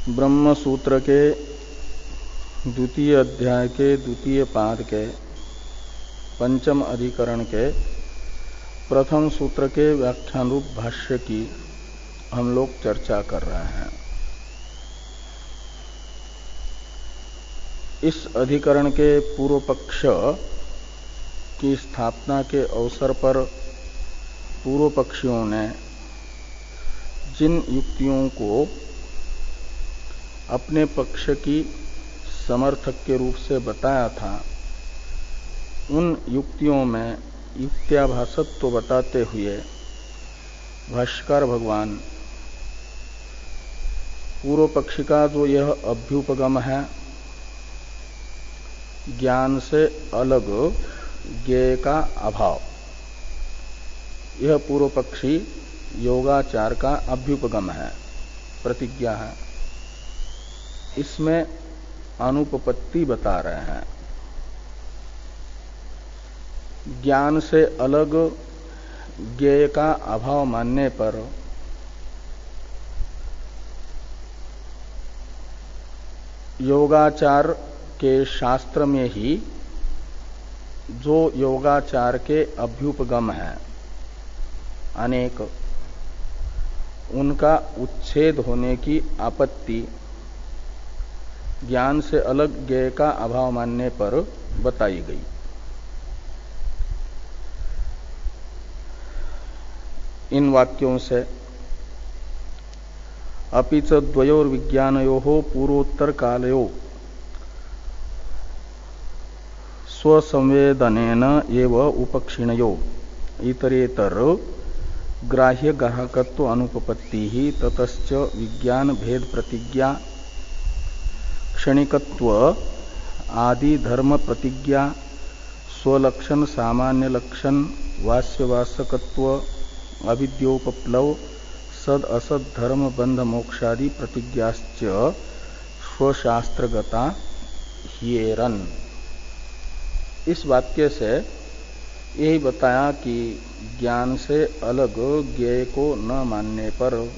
ब्रह्म सूत्र के द्वितीय अध्याय के द्वितीय पाद के पंचम अधिकरण के प्रथम सूत्र के व्याख्यान रूप भाष्य की हम लोग चर्चा कर रहे हैं। इस अधिकरण के पूर्व पक्ष की स्थापना के अवसर पर पूर्व पक्षियों ने जिन युक्तियों को अपने पक्ष की समर्थक के रूप से बताया था, उन युक्तियों में युक्त्याभासत्व बताते हुए भाष्यकार भगवान पूर्व पक्षी का जो यह अभ्युपगम है, ज्ञान से अलग ज्ञेय का अभाव, यह पूर्व पक्षी योगाचार का अभ्युपगम है, प्रतिज्ञा है। इसमें अनुपपत्ति बता रहे हैं। ज्ञान से अलग ज्ञेय का अभाव मानने पर योगाचार के शास्त्र में ही जो योगाचार के अभ्युपगम हैं अनेक, उनका उच्छेद होने की आपत्ति ज्ञान से अलग ज्ञेय का अभाव मानने पर बताई गई। इन वाक्यों से अपि च द्वयोर विज्ञानयोः पूर्वोत्तर कालयो स्वसंवेदनेन एव उपक्षिणयो इतरेतर ग्राह्य ग्राहकत्व अनुपपत्ति ही ततश्च विज्ञान भेद प्रतिज्ञा क्षणिकत्व आदि धर्म प्रतिज्ञा स्वलक्षण सामान्य लक्षण वास्यवासकत्व अविद्योपप्लव सद असद धर्म बंध मोक्षादि प्रतिज्ञाश्च स्वशास्त्रगता ह्येरन। इस वाक्य से यही बताया कि ज्ञान से अलग ज्ञेय को न मानने पर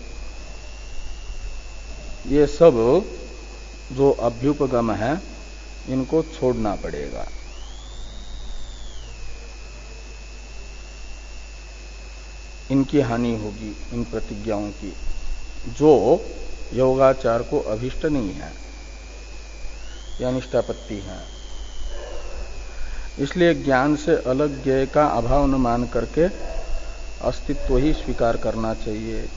ये सब जो अभ्युपगम है इनको छोड़ना पड़ेगा। इनकी हानि होगी, इन प्रतिज्ञाओं की, जो योगाचार को अभिष्ट नहीं है या निष्ठापत्ति है। इसलिए ज्ञान से अलग ज्ञेय का अभाव न मान करके अस्तित्व ही स्वीकार करना चाहिए।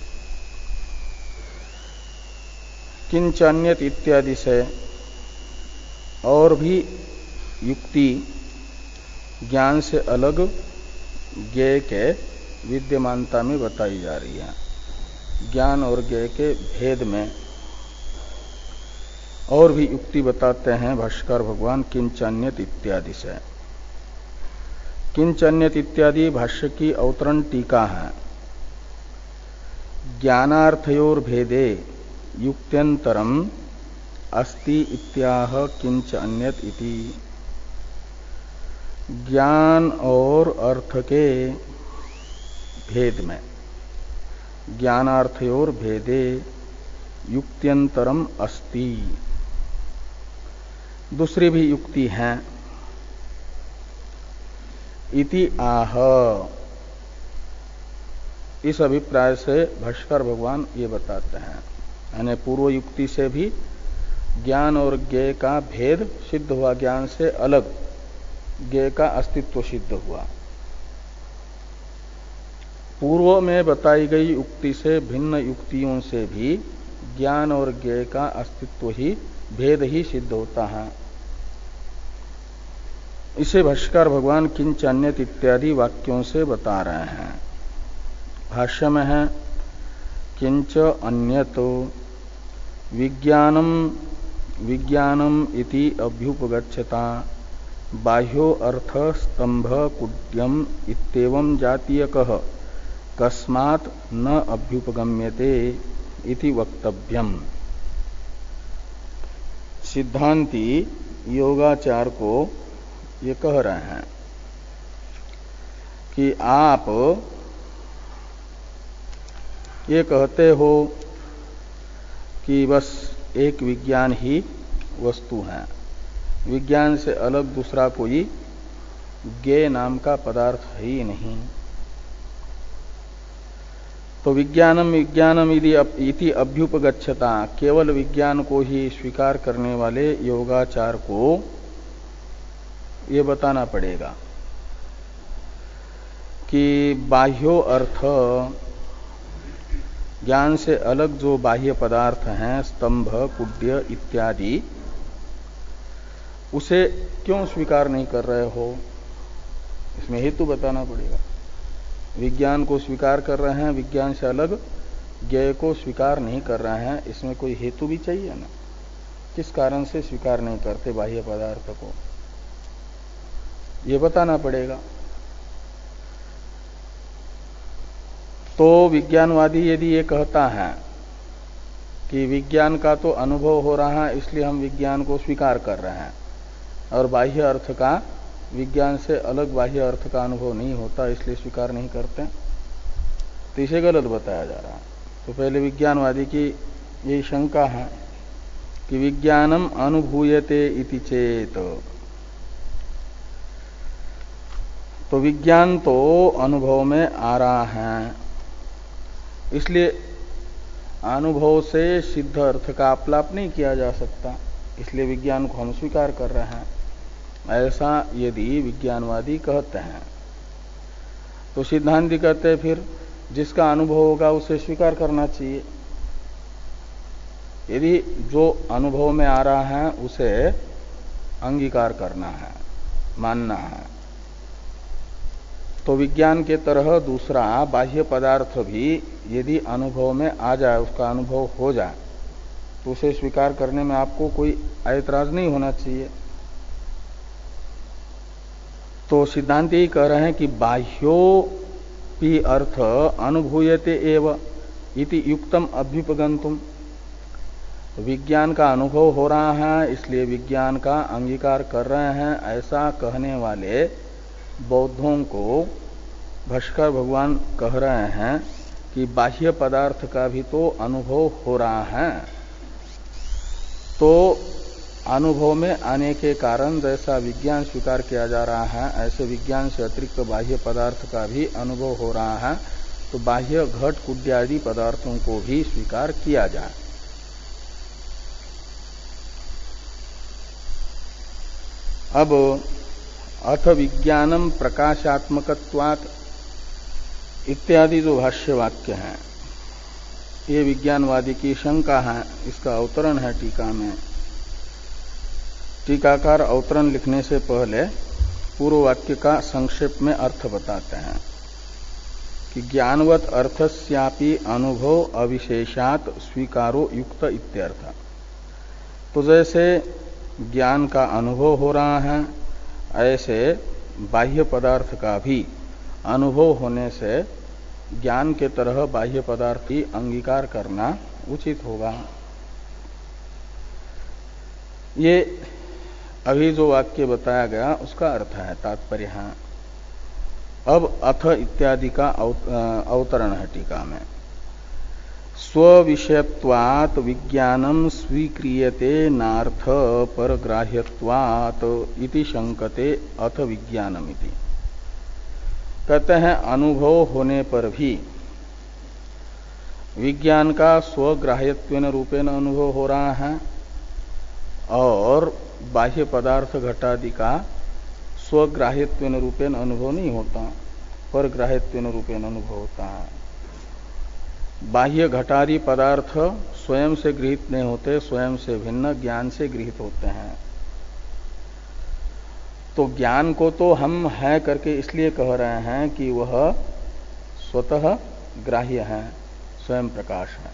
किंचान्यत इत्यादि से और भी युक्ति ज्ञान से अलग ज्ञेय के विद्यमानता में बताई जा रही है। ज्ञान और ज्ञेय के भेद में और भी युक्ति बताते हैं भाष्यकार भगवान किंचान्यत इत्यादि से। किंचान्यत इत्यादि भाष्य की अवतरण टीका है। ज्ञानार्थयोर भेदे युक्त्यंतरम अस्ति इत्याह किंच अन्यत इति। ज्ञान और अर्थ के भेद में, ज्ञानार्थयोर भेदे युक्त्यंतरम अस्ति, दूसरी भी युक्ति है। इति आह, इस अभिप्राय से भाष्यकार भगवान ये बताते हैं। यानी पूर्व युक्ति से भी ज्ञान और ज्ञेय का भेद सिद्ध हुआ, ज्ञान से अलग ज्ञेय का अस्तित्व सिद्ध हुआ। पूर्व में बताई गई युक्ति से भिन्न युक्तियों से भी ज्ञान और ज्ञेय का अस्तित्व ही, भेद ही सिद्ध होता है। इसे भाष्यकार भगवान किंचान्यत इत्यादि वाक्यों से बता रहे हैं। भाष्य में है किंच अन्यतो विज्ञानम इति अभ्युपगच्छता बाह्यो अर्थ स्तंभ कुड्यम इत्येवं जातीयकः कस्मात् न अभ्युपगम्यते इति वक्तव्यम। सिद्धांती योगाचार को ये कह रहे हैं कि आप ये कहते हो कि बस एक विज्ञान ही वस्तु है। विज्ञान से अलग दूसरा कोई ज्ञेय नाम का पदार्थ है ही नहीं। तो विज्ञानम विज्ञानम इति अभ्युपगच्छता, केवल विज्ञान को ही स्वीकार करने वाले योगाचार को ये बताना पड़ेगा कि बाह्यो अर्थ, ज्ञान से अलग जो बाह्य पदार्थ हैं, स्तंभ, कुड्य इत्यादि, उसे क्यों स्वीकार नहीं कर रहे हो, इसमें हेतु बताना पड़ेगा। विज्ञान को स्वीकार कर रहे हैं, विज्ञान से अलग ज्ञेय को स्वीकार नहीं कर रहे हैं, इसमें कोई हेतु भी चाहिए ना। किस कारण से स्वीकार नहीं करते बाह्य पदार्थ को, ये बताना पड़ेगा। तो विज्ञानवादी यदि ये कहता है कि विज्ञान का तो अनुभव हो रहा है इसलिए हम विज्ञान को स्वीकार कर रहे हैं, और बाह्य अर्थ का, विज्ञान से अलग बाह्य अर्थ का अनुभव नहीं होता इसलिए स्वीकार नहीं करते, तो इसे गलत बताया जा रहा है। तो पहले विज्ञानवादी की यही शंका है कि विज्ञानम अनुभूयते इति चेत, तो विज्ञान तो अनुभव में आ रहा है, इसलिए अनुभव से सिद्ध अर्थ का अपलाप नहीं किया जा सकता, इसलिए विज्ञान को हम स्वीकार कर रहे हैं, ऐसा यदि विज्ञानवादी कहते हैं। तो सिद्धांती कहते हैं फिर जिसका अनुभव होगा उसे स्वीकार करना चाहिए। यदि जो अनुभव में आ रहा है उसे अंगीकार करना है, मानना है, तो विज्ञान के तरह दूसरा बाह्य पदार्थ भी यदि अनुभव में आ जाए, उसका अनुभव हो जाए, तो उसे स्वीकार करने में आपको कोई ऐतराज नहीं होना चाहिए। तो सिद्धांत यही कह रहे हैं कि बाह्योपि अर्थ अनुभूयते एव इति युक्तम अभ्युपगंतुम, विज्ञान का अनुभव हो रहा है इसलिए विज्ञान का अंगीकार कर रहे हैं, ऐसा कहने वाले बौद्धों को भाष्कर भगवान कह रहे हैं कि बाह्य पदार्थ का भी तो अनुभव हो रहा है, तो अनुभव में आने के कारण जैसा विज्ञान स्वीकार किया जा रहा है, ऐसे विज्ञान से अतिरिक्त बाह्य पदार्थ का भी अनुभव हो रहा है, तो बाह्य घट कुड्यादि पदार्थों को भी स्वीकार किया जाए। अब अथ विज्ञानम प्रकाशात्मकत्वात् इत्यादि जो भाष्य वाक्य हैं, ये विज्ञानवादी की शंका है, इसका अवतरण है टीका में। टीकाकार अवतरण लिखने से पहले पूर्व वाक्य का संक्षेप में अर्थ बताते हैं कि ज्ञानवत अर्थस्यापि अनुभव अविशेषात स्वीकारो युक्त इत्यर्थ। तो जैसे ज्ञान का अनुभव हो रहा है, ऐसे बाह्य पदार्थ का भी अनुभव होने से ज्ञान के तरह बाह्य पदार्थ की अंगीकार करना उचित होगा। ये अभी जो वाक्य बताया गया उसका अर्थ है, तात्पर्य है। अब अथ इत्यादि का अवतरण है टीका में। स्विषयत्वात् विज्ञानम स्वीक्रियते नार्थ परग्राह्यत्वात् इति शंकते अथ विज्ञानमिति। कहते हैं अनुभव होने पर भी विज्ञान का स्वग्राह्यत्वेन रूपेण अनुभव हो रहा है और बाह्य पदार्थ घटादि का स्वग्राह्यत्वेन रूपेण अनुभव नहीं होता, परग्राह्यत्वेन रूपेण अनुभव होता है। बाह्य घटादि पदार्थ स्वयं से गृहीत नहीं होते, स्वयं से भिन्न ज्ञान से गृहीत होते हैं। तो ज्ञान को तो हम है करके इसलिए कह रहे हैं कि वह स्वतः ग्राह्य है, स्वयं प्रकाश है।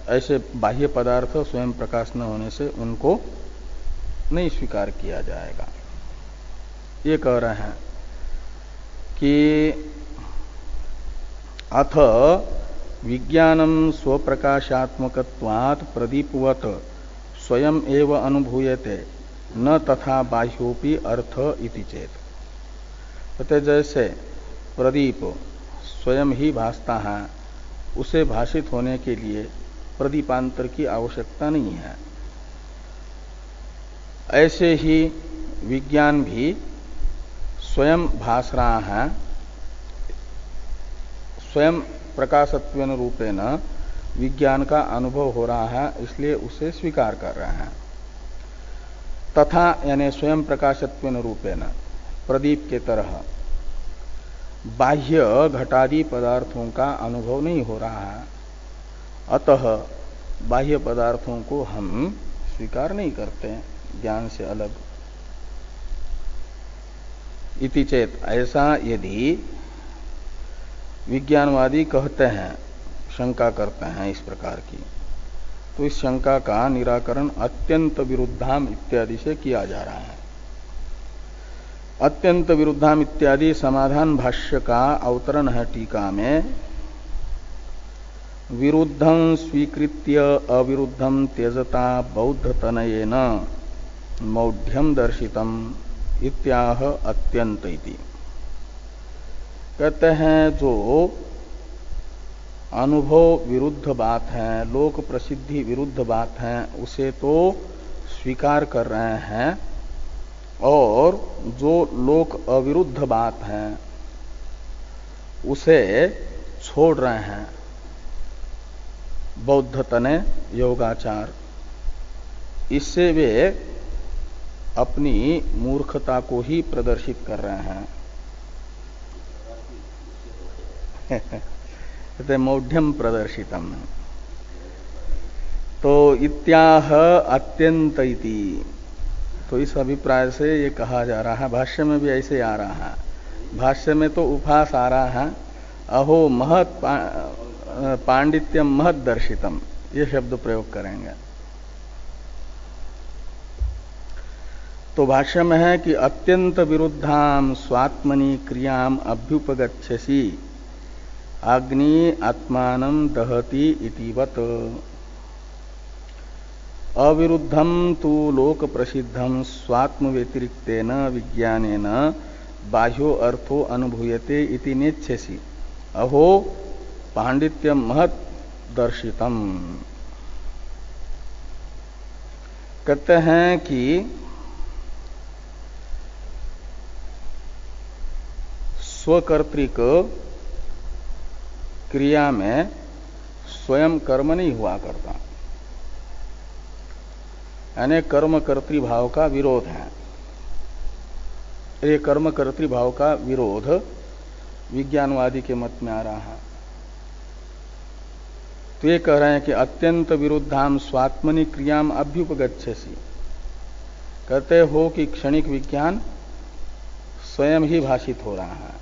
ऐसे बाह्य पदार्थ स्वयं प्रकाश न होने से उनको नहीं स्वीकार किया जाएगा। ये कह रहे हैं कि अथ विज्ञानम स्वप्रकाशात्मकत्वात् प्रदीपवत स्वयं एव अनुभूयते न तथा बाह्योपि अर्थ इति चेत। कहते जैसे प्रदीप स्वयं ही भासता है, उसे भाषित होने के लिए प्रदीपांतर की आवश्यकता नहीं है। ऐसे ही विज्ञान भी स्वयं भास रहा है, स्वयं प्रकाशत्वेन रूपेण विज्ञान का अनुभव हो रहा है, इसलिए उसे स्वीकार कर रहे हैं। तथा यानी स्वयं प्रकाशत्वेन रूपेण प्रदीप के तरह बाह्य घटादि पदार्थों का अनुभव नहीं हो रहा है, अतः बाह्य पदार्थों को हम स्वीकार नहीं करते ज्ञान से अलग। इति चेत, ऐसा यदि विज्ञानवादी कहते हैं, शंका करते हैं इस प्रकार की, तो इस शंका का निराकरण अत्यंत विरुद्धाम इत्यादि से किया जा रहा है। अत्यंत विरुद्धाम इत्यादि समाधान भाष्य का अवतरण है टीका में। विरुद्धं स्वीकृत्य अविरुद्धं त्यजता बौद्ध तनयेन मौढ़्यम दर्शितम इत्याह अत्यंत इति। कहते हैं जो अनुभव विरुद्ध बात है, लोक प्रसिद्धि विरुद्ध बात है, उसे तो स्वीकार कर रहे हैं, और जो लोक अविरुद्ध बात है उसे छोड़ रहे हैं बौद्ध तने योगाचार। इससे वे अपनी मूर्खता को ही प्रदर्शित कर रहे हैं। मौढ़्यम प्रदर्शितम। तो इत्याह अत्यंत इति, तो इस अभिप्राय से ये कहा जा रहा है। भाष्य में भी ऐसे आ रहा है। भाष्य में तो उपहास आ रहा है, अहो महत् पांडित्यम महत् दर्शितम, ये शब्द प्रयोग करेंगे। तो भाष्य में है कि अत्यंत विरुद्धाम स्वात्मनि क्रियाम अभ्युपगच्छसि अग्नि आत्मानं दहति इतिवत। अविरुद्धम तु लोक प्रसिद्धम स्वात्म व्यतिरिक्तेन विज्ञानेन बाह्यो अर्थो अनुभूयते इति नेच्छसि अहो पांडित्यम महत् दर्शितम। कहते हैं कि स्वकर्तृक क्रिया में स्वयं कर्म नहीं हुआ करता, यानी कर्म कर्तृभाव का विरोध है। ये कर्म कर्तृभाव का विरोध विज्ञानवादी के मत में आ रहा है। तो ये कह रहे हैं कि अत्यंत विरुद्धाम स्वात्मनि क्रियाम अभ्युपगच्छसि। कहते हो कि क्षणिक विज्ञान स्वयं ही भाषित हो रहा है,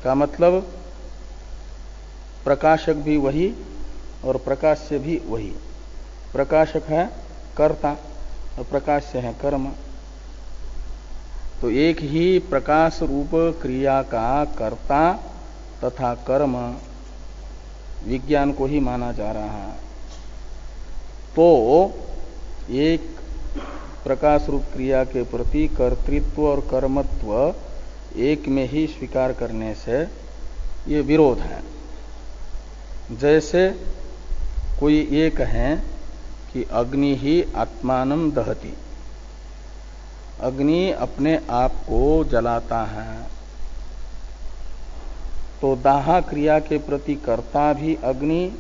का मतलब प्रकाशक भी वही और प्रकाश्य भी वही। प्रकाशक है कर्ता और प्रकाश्य है कर्म। तो एक ही प्रकाश रूप क्रिया का कर्ता तथा कर्म विज्ञान को ही माना जा रहा है। तो एक प्रकाश रूप क्रिया के प्रति कर्तृत्व और कर्मत्व एक में ही स्वीकार करने से ये विरोध है। जैसे कोई ये कहे कि अग्नि ही आत्मानं दहति, अग्नि अपने आप को जलाता है, तो दाह क्रिया के प्रति कर्ता भी अग्नि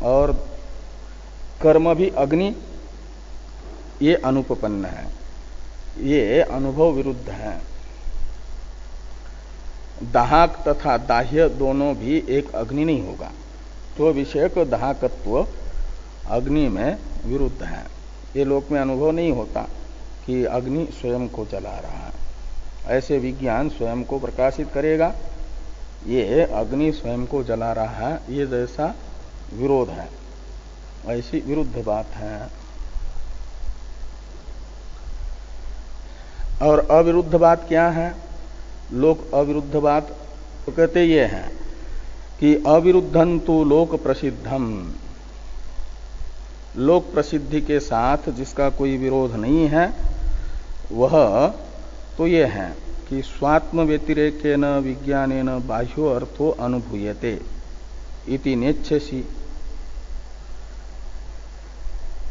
और कर्म भी अग्नि, ये अनुपपन्न है, ये अनुभव विरुद्ध है। दाहक तथा दाह्य दोनों भी एक अग्नि नहीं होगा, तो विषयक दाहकत्व अग्नि में विरुद्ध है। ये लोक में अनुभव नहीं होता कि अग्नि स्वयं को जला रहा है। ऐसे विज्ञान स्वयं को प्रकाशित करेगा, ये अग्नि स्वयं को जला रहा है, ये जैसा विरोध है, ऐसी विरुद्ध बात है। और अविरुद्ध बात क्या है? लोक अविरुद्ध बात तो कहते ये हैं कि अविरुद्धं तु लोक प्रसिद्धम, लोक प्रसिद्धि के साथ जिसका कोई विरोध नहीं है वह तो ये है कि स्वात्म व्यतिरेकेन विज्ञानेन बाह्यो अर्थो अनुभूयते इति नेच्छसि।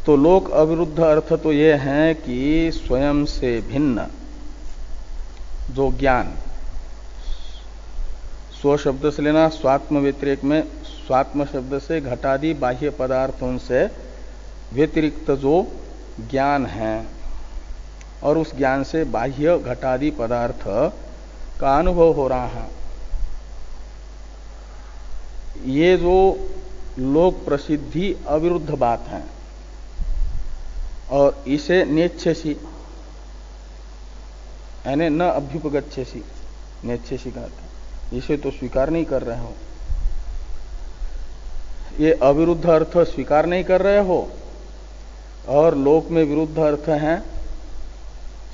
तो लोक अविरुद्ध अर्थ तो ये है कि स्वयं से भिन्न जो ज्ञान, स्व शब्द से लेना, स्वात्म व्यतिरेक में स्वात्म शब्द से घटादि बाह्य पदार्थों से व्यतिरिक्त जो ज्ञान है और उस ज्ञान से बाह्य घटादि पदार्थ का अनुभव हो रहा है, ये जो लोक प्रसिद्धि अविरुद्ध बात है और इसे नेच्छेसी यानी न अभ्युपगच्छेसी, नेच्छेसी का अर्थ इसे तो स्वीकार नहीं कर रहे हो, ये अविरुद्ध अर्थ स्वीकार नहीं कर रहे हो और लोक में विरुद्ध अर्थ है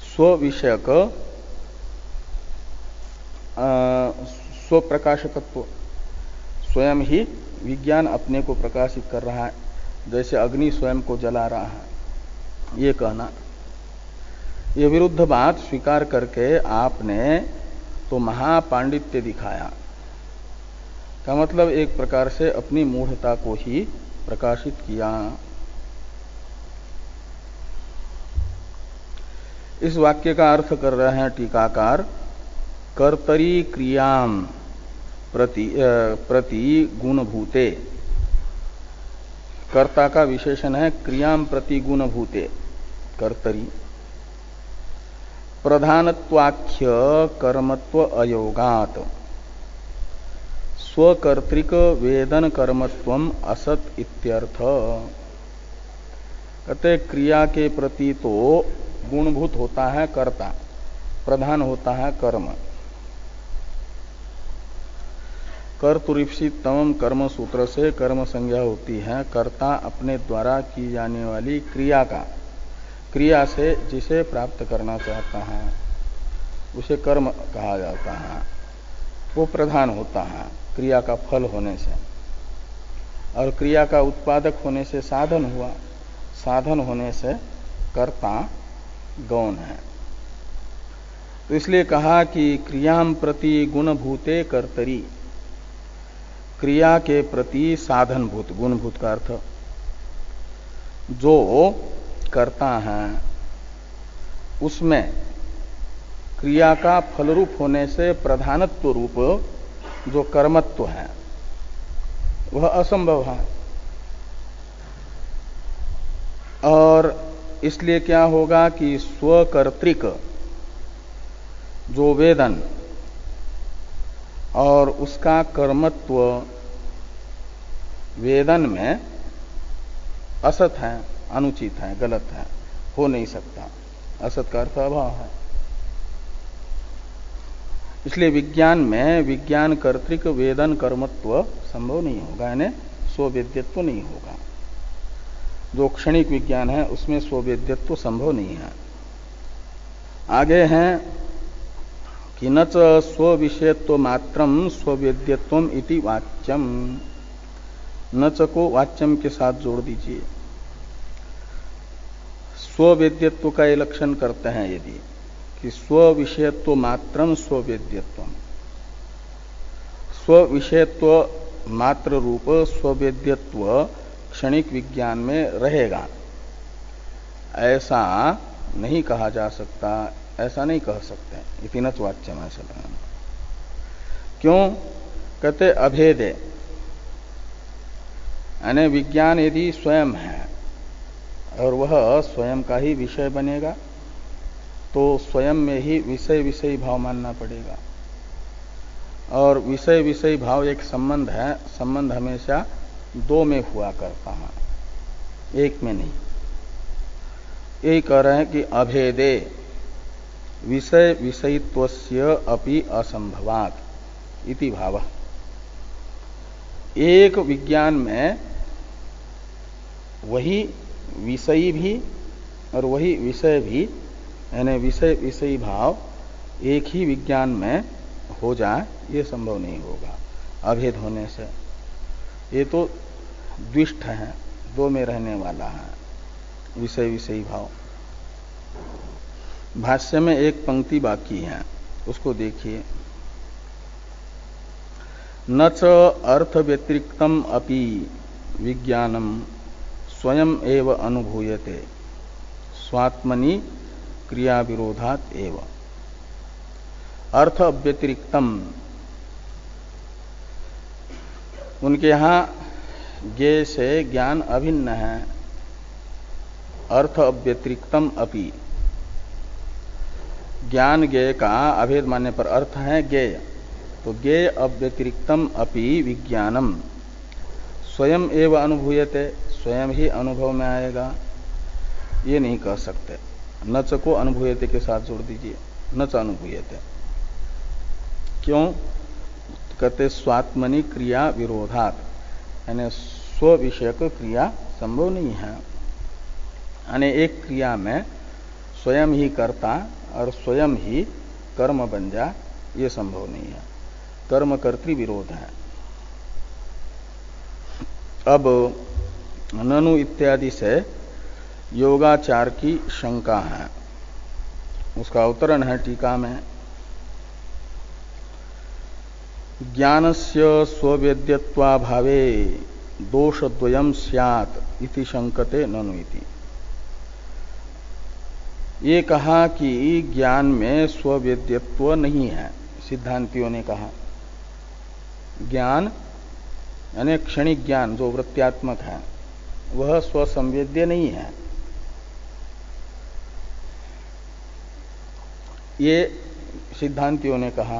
स्व विषयक स्व प्रकाशकत्व, स्वयं ही विज्ञान अपने को प्रकाशित कर रहा है, जैसे अग्नि स्वयं को जला रहा है, ये कहना, ये विरुद्ध बात स्वीकार करके आपने तो महापांडित्य दिखाया का मतलब एक प्रकार से अपनी मूढ़ता को ही प्रकाशित किया। इस वाक्य का अर्थ कर रहे हैं टीकाकार, कर्तरी क्रियाम प्रति गुणभूते, कर्ता का विशेषण है क्रियाम प्रति गुणभूते, कर्तरी प्रधानत्वाख्य कर्मत्व अयोगात स्वकर्तृक वेदन कर्मत्वम असत इत्यर्थ। कहते क्रिया के प्रति तो गुणभूत होता है कर्ता, प्रधान होता है कर्म। कर्तुरीप्सित तमम कर्म सूत्र से कर्म संज्ञा होती है कर्ता अपने द्वारा की जाने वाली क्रिया का, क्रिया से जिसे प्राप्त करना चाहता है उसे कर्म कहा जाता है, वो प्रधान होता है क्रिया का फल होने से, और क्रिया का उत्पादक होने से साधन हुआ, साधन होने से कर्ता गौण है। तो इसलिए कहा कि क्रियाम प्रति गुणभूते कर्तरी, क्रिया के प्रति साधनभूत, गुणभूत का अर्थ जो करता है उसमें क्रिया का फलरूप होने से प्रधानत्व रूप जो कर्मत्व है वह असंभव है। और इसलिए क्या होगा कि स्वकर्तृक जो वेदन और उसका कर्मत्व वेदन में असत है, अनुचित है, गलत है, हो नहीं सकता, असत का अर्थ अभाव है। इसलिए विज्ञान में विज्ञान कर्तृक वेदन कर्मत्व संभव नहीं होगा, यानी स्ववेद्यत्व नहीं होगा। जो क्षणिक विज्ञान है उसमें स्ववेद्यत्व संभव नहीं है। आगे हैं कि न च स्वविषयत्व मात्रम स्ववेद्यत्वम इति वाच्यम, न च को वाच्यम के साथ जोड़ दीजिए। स्ववेद्यत्व का ये लक्षण करते हैं यदि कि स्वविषयत्व मात्रम स्ववेद्यत्व, स्वविषयत्व मात्र रूप स्ववेद्यत्व क्षणिक विज्ञान में रहेगा, ऐसा नहीं कहा जा सकता, ऐसा नहीं कह सकते। इति न च वाच्यम, ऐसा लगाना। क्यों कहते अभेदे, यानी विज्ञान यदि स्वयं है और वह स्वयं का ही विषय बनेगा तो स्वयं में ही विषय विषयी भाव मानना पड़ेगा, और विषय विषयी भाव एक संबंध है, संबंध हमेशा दो में हुआ करता है, एक में नहीं। यही कह रहे हैं कि अभेदे विषय विषयित्वस्य अपि असंभवात् इति भावः। एक विज्ञान में वही विषयी भी और वही विषय भी, यानी विषय विषयी भाव एक ही विज्ञान में हो जाए, ये संभव नहीं होगा अभेद होने से। ये तो द्विष्ठ है, दो में रहने वाला है विषय विषयी भाव। भाष्य में एक पंक्ति बाकी है, उसको देखिए। न च अर्थ व्यतिरिक्तम अपि विज्ञानम स्वयं एव अनुभूयते स्वात्मनि क्रिया विरोधात एव। अर्थ व्यतिरिक्तम, उनके यहां ज्ञेय से ज्ञान अभिन्न है। अर्थ व्यतिरिक्तम अपि, ज्ञान ज्ञेय का अभेद मानने पर अर्थ है ज्ञेय, तो ज्ञेय अव्यतिरिक्तम अपि विज्ञानम स्वयं एव अनुभूयते, स्वयं ही अनुभव में आएगा, ये नहीं कह सकते। नच को अनुभूयते के साथ जोड़ दीजिए, नच अनुभूयते। क्यों? कहते स्वात्मनि क्रिया विरोधात, यानी स्व विषयक क्रिया संभव नहीं है। यानी एक क्रिया में स्वयं ही कर्ता और स्वयं ही कर्म बन जा, ये संभव नहीं है, कर्म कर्तृ विरोध है। अब ननु इत्यादि से योगाचार की शंका है, उसका अवतरण है टीका में। ज्ञानस्य स्ववेद्यत्वाभावे दोषद्वयम् स्यात् इति शंकते ननु इति। ये कहा कि ज्ञान में स्ववेद्यत्व नहीं है, सिद्धांतियों ने कहा। ज्ञान यानी क्षणिक ज्ञान जो वृत्त्यात्मक है वह स्वसंवेद्य नहीं है, ये सिद्धांतियों ने कहा।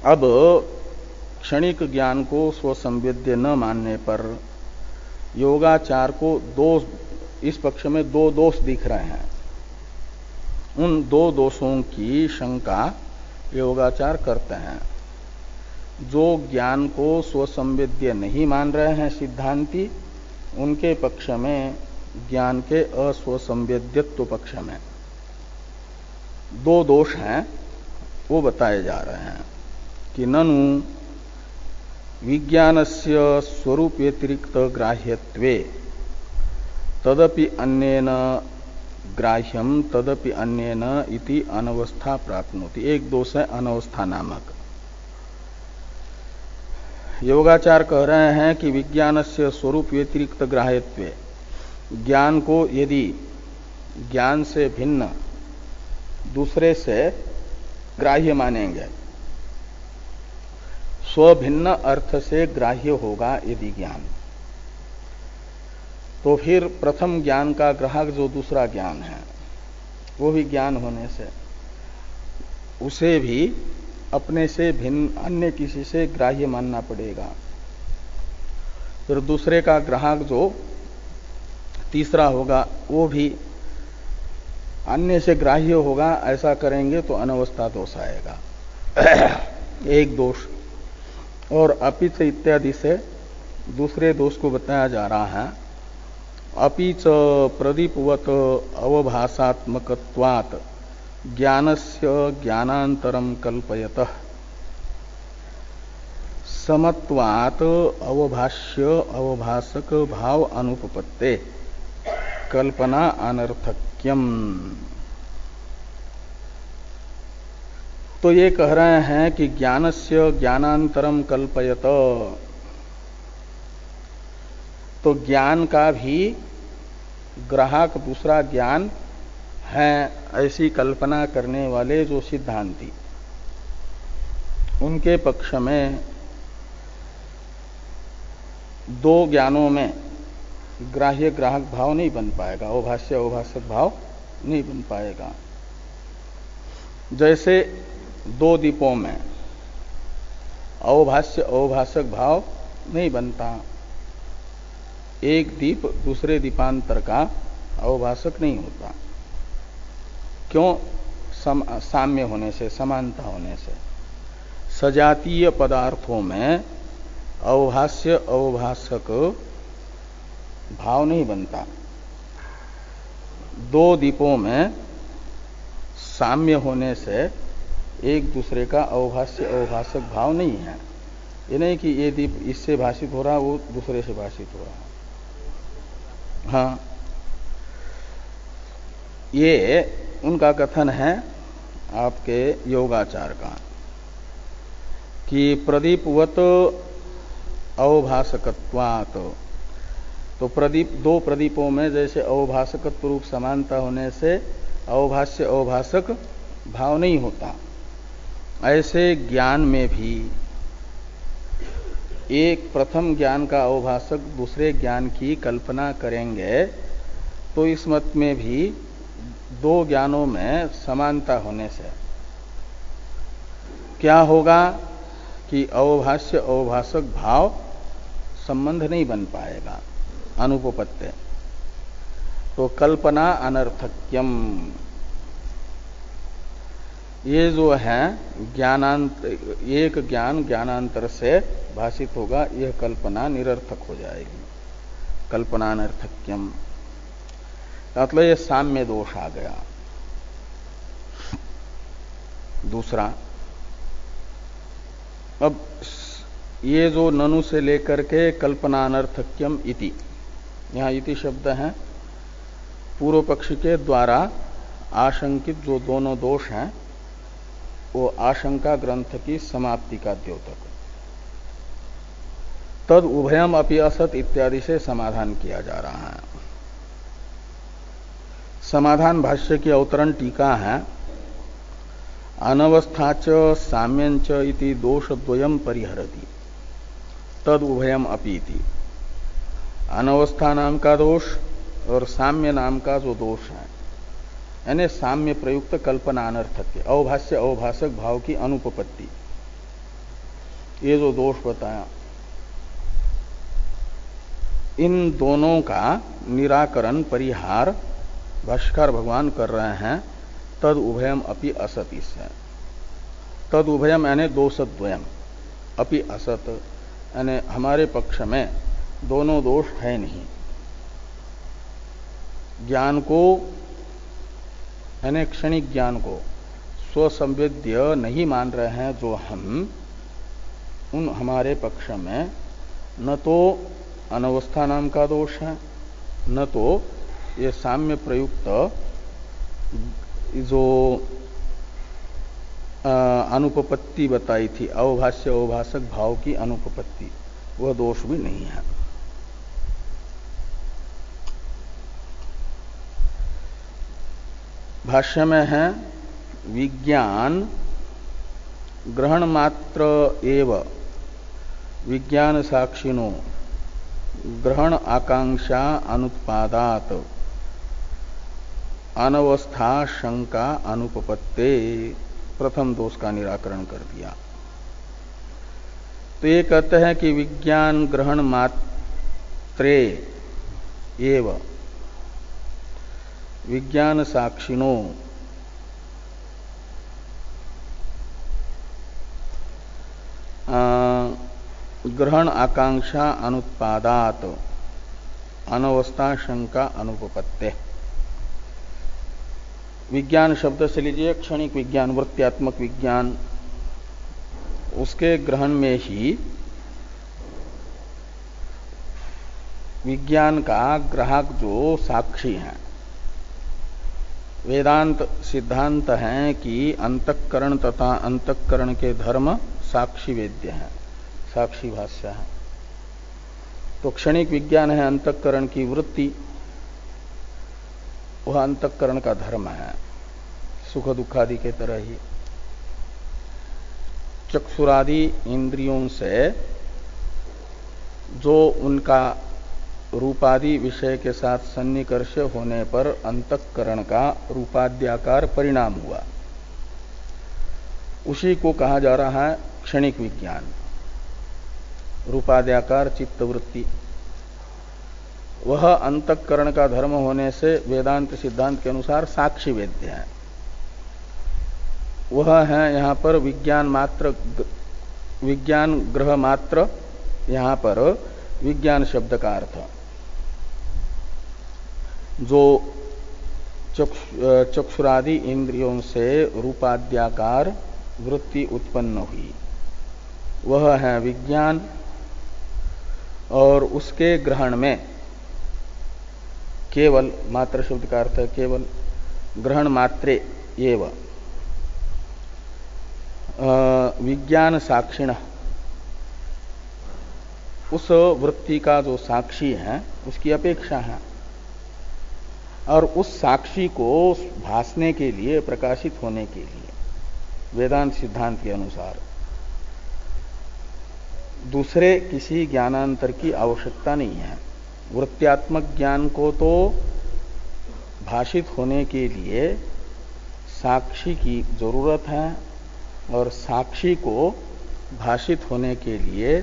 अब क्षणिक ज्ञान को स्वसंवेद्य न मानने पर योगाचार को दोष, इस पक्ष में दो दोष दिख रहे हैं। उन दो दोषों की शंका योगाचार करते हैं। जो ज्ञान को स्वसंवेद्य नहीं मान रहे हैं सिद्धांती, उनके पक्ष में ज्ञान के अस्वसंवेद्यत्व पक्ष में दो दोष हैं, वो बताए जा रहे हैं कि ननु विज्ञानस्य स्वरूप व्यतिरिक्त ग्राह्यत्वे तदपि अन्येन ग्राह्यम तदपि अन्येन इति अनवस्था प्राप्नोति। एक दोष है अनवस्था नामक। योगाचार कह रहे हैं कि विज्ञानस्य स्वरूप व्यतिरिक्त ग्राह्यत्वे, ज्ञान को यदि ज्ञान से भिन्न दूसरे से ग्राह्य मानेंगे, स्वभिन्न अर्थ से ग्राह्य होगा यदि ज्ञान, तो फिर प्रथम ज्ञान का ग्राहक जो दूसरा ज्ञान है वो भी ज्ञान होने से उसे भी अपने से भिन्न अन्य किसी से ग्राह्य मानना पड़ेगा। फिर दूसरे का ग्राहक जो तीसरा होगा वो भी अन्य से ग्राह्य होगा। ऐसा करेंगे तो अनवस्था दोष आएगा, एक दोष। और अपिच इत्यादि से दूसरे दोष को बताया जा रहा है। अपिच प्रदीपवत अवभासात्मकत्वात् ज्ञानस्य ज्ञानांतरम कल्पयतः समत्वात् अवभाष्य अवभासक भाव अनुपपत्ते कल्पना अनर्थक्यम। तो ये कह रहे हैं कि ज्ञानस्य ज्ञानांतरम कल्पयत, तो ज्ञान का भी ग्राहक दूसरा ज्ञान है ऐसी कल्पना करने वाले जो सिद्धांती, उनके पक्ष में दो ज्ञानों में ग्राह्य ग्राहक भाव नहीं बन पाएगा, अवभाष्य अवभाषक भाव नहीं बन पाएगा। जैसे दो दीपों में अवभाष्य अवभाषक भाव नहीं बनता, एक दीप दूसरे दीपांतर का अवभाषक नहीं होता। क्यों? साम्य होने से, समानता होने से। सजातीय पदार्थों में अवभाष्य अवभाषक भाव नहीं बनता। दो दीपों में साम्य होने से एक दूसरे का अवभाष्य अवभाषक भाव नहीं है। ये नहीं कि ये दीप इससे भाषित हो रहा, वो दूसरे से भाषित हो रहा। हाँ, ये उनका कथन है आपके योगाचार का कि प्रदीपवत अवभाषकत्वात्, तो प्रदीप, दो प्रदीपों में जैसे अवभाषकत्व रूप समानता होने से अवभाष्य अवभाषक भाव नहीं होता, ऐसे ज्ञान में भी एक प्रथम ज्ञान का अवभाषक दूसरे ज्ञान की कल्पना करेंगे तो इस मत में भी दो ज्ञानों में समानता होने से क्या होगा कि अवभाष्य अवभाषक भाव संबंध नहीं बन पाएगा, अनुपपत्ति। तो कल्पना अनर्थक्यम, ये जो है एक ज्ञान ज्ञानांतर से भाषित होगा, यह कल्पना निरर्थक हो जाएगी, कल्पना अनर्थक्यम। मतलब ये साम्य दोष आ गया। दूसरा, अब ये जो ननु से लेकर के कल्पना अनर्थक्यम इति, यहां इति शब्द है पूर्व पक्षी के द्वारा आशंकित जो दोनों दोष हैं वो आशंका ग्रंथ की समाप्ति का द्योतक, तद उभयम अपि असत इत्यादि से समाधान किया जा रहा है। समाधान भाष्य की अवतरण टीका है, अनवस्था च साम्यंच इति दोषद्वयम परिहरति तद उभयम अपि इति। अनवस्था नाम का दोष और साम्य नाम का जो दोष है, यानी साम्य प्रयुक्त कल्पना अनर्थक्य, अवभाष्य अवभाषक भाव की अनुपपत्ति, ये जो दोष बताया, इन दोनों का निराकरण परिहार भाष्यकार भगवान कर रहे हैं। तद उभयम अपि असत, इससे तद उभयम यानी दोषद्वयम, अपि असत यानी हमारे पक्ष में दोनों दोष है नहीं। ज्ञान को यानी क्षणिक ज्ञान को स्वसंवेद्य नहीं मान रहे हैं जो हम, उन हमारे पक्ष में न तो अनवस्था नाम का दोष है, न तो ये साम्य प्रयुक्त जो अनुपपत्ति बताई थी, अवभाष्य अवभाषक भाव की अनुपपत्ति, वह दोष भी नहीं है। भाष्य में है विज्ञान ग्रहण मात्र एव विज्ञान साक्षिनो ग्रहण आकांक्षा अनुत्पादात अनवस्था शंका अनुपपत्ते, प्रथम दोष का निराकरण कर दिया। तो ये कहते हैं कि विज्ञान ग्रहण मात्रे एव विज्ञान साक्षिनो ग्रहण आकांक्षा अनुत्पादात अनवस्था शंका अनुपपत्ते। विज्ञान शब्द से लीजिए क्षणिक विज्ञान, वृत्त्यात्मक विज्ञान, उसके ग्रहण में ही विज्ञान का ग्राहक जो साक्षी है, वेदांत सिद्धांत है कि अंतःकरण तथा अंतःकरण के धर्म साक्षी वेद्य है, साक्षी भाष्य है। तो क्षणिक विज्ञान है अंतःकरण की वृत्ति, वह अंतःकरण का धर्म है, सुख दुखादि के तरह ही। चक्षुरादि इंद्रियों से जो उनका रूपादि विषय के साथ सन्निकर्ष होने पर अंतःकरण का रूपाद्याकार परिणाम हुआ, उसी को कहा जा रहा है क्षणिक विज्ञान, रूपाद्याकार चित्तवृत्ति। वह अंतःकरण का धर्म होने से वेदांत सिद्धांत के अनुसार साक्षी वेद्य है। वह है यहाँ पर विज्ञान मात्र, विज्ञान ग्रह मात्र, यहाँ पर विज्ञान शब्द का अर्थ जो चक्षुरादि इंद्रियों से रूपाद्याकार वृत्ति उत्पन्न हुई, वह है विज्ञान। और उसके ग्रहण में केवल, मात्र शब्द का अर्थ है केवल, ग्रहण मात्रे एव विज्ञान साक्षिण उस वृत्ति का जो साक्षी है उसकी अपेक्षा है, और उस साक्षी को भासने के लिए, प्रकाशित होने के लिए वेदांत सिद्धांत के अनुसार दूसरे किसी ज्ञानांतर की आवश्यकता नहीं है। वृत्त्यात्मक ज्ञान को तो भाषित होने के लिए साक्षी की जरूरत है, और साक्षी को भाषित होने के लिए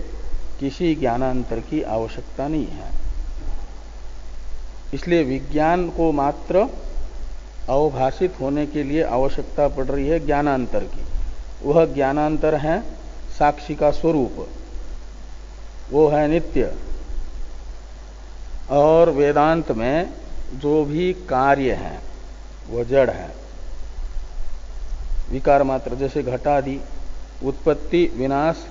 किसी ज्ञानांतर की आवश्यकता नहीं है। इसलिए विज्ञान को मात्र अवभाषित होने के लिए आवश्यकता पड़ रही है ज्ञानांतर की। वह ज्ञानांतर है साक्षी का स्वरूप, वो है नित्य। और वेदांत में जो भी कार्य है वह जड़ है, विकार मात्र, जैसे घटादि उत्पत्ति विनाश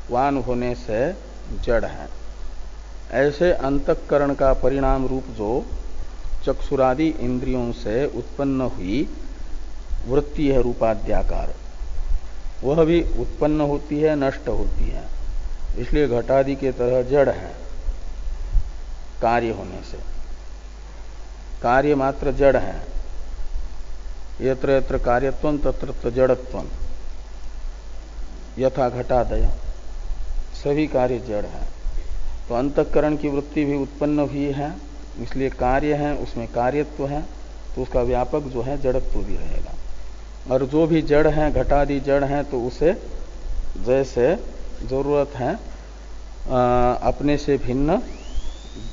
वान होने से जड़ है। ऐसे अंतःकरण का परिणाम रूप जो चक्षुरादि इंद्रियों से उत्पन्न हुई वृत्ति है रूपाद्याकार, वह भी उत्पन्न होती है, नष्ट होती है। इसलिए घटादि के तरह जड़ है कार्य होने से। कार्य मात्र जड़ है। यत्र यत्र कार्यत्वं तत्र तत्र जड़त्वं यथा घटादय, सभी कार्य जड़ है। तो अंतःकरण की वृत्ति भी उत्पन्न हुई है, इसलिए कार्य है, उसमें कार्यत्व है, तो उसका व्यापक जो है जड़त्व भी रहेगा। और जो भी जड़ है, घटादि जड़ है, तो उसे जैसे जरूरत है अपने से भिन्न